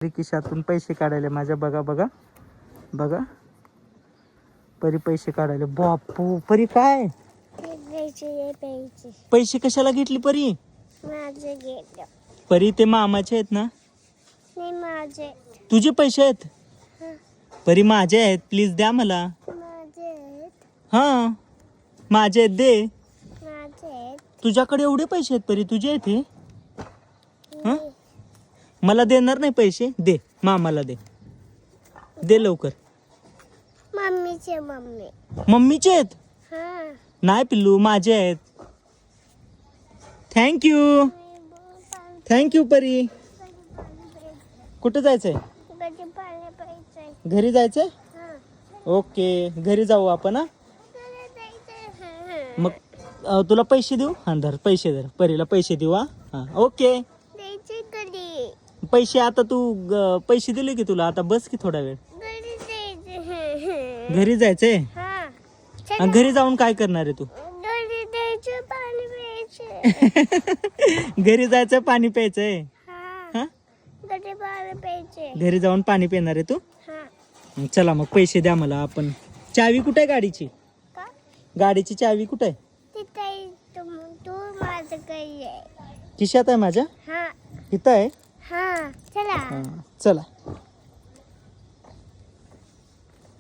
परी खिशातून पैसे काढायले माझ्या. बघा बघा बघा, परी पैसे काढायले. बापू, परी काय पैसे कशाला घेतली परी? माझे घेतलं. परी ते मामाचे आहेत ना? नाही माझे. तुझे पैसे आहेत? हं. परी माझे आहेत, प्लीज द्या मला. माझे आहेत. हा माझे आहेत, दे. माझे आहेत. तुझ्याकडे एवढे पैसे आहेत परी? तुझे आहेत हे? हं? नाही. मला देणार नाही पैसे? दे, मामाला दे, दे लवकर. मम्मीचे मम्मी. मम्मीचे आहेत? हा. नाही पिल्लू, माझे आहेत. थँक्यू, थँक्यू परी. कुठं जायचंय? कधी पाणी प्यायचंय. घरी जायचंय? हा. ओके, घरी जाऊ आपण. हा मग तुला पैसे देऊ? हा धर पैसे, धर परीला पैसे देऊ. हा ओके. द्यायचे कधी? पैसे आता तू पैसे दिले की तुला, आता बस की थोडा वेळ. घरी द्यायचे. घरी जायचंय? हा. घरी जाऊन काय करणार आहे तू? घरी द्यायचे पाणी प्यायचे. घरी जायचं, पाणी प्यायचंय. हा. हा घरी पाणी प्यायचे. घरी जाऊन पाणी पिणार आहे तू? हा. चला मग पैसे द्या मला. आपण चावी कुठे आहे गाडीची? का? गाडीची चावी कुठे आहे? तिथे तू माझं काही आहे. खिशात आहे माझ्या? हा. इथं आहे. हा. चला. हा, चला.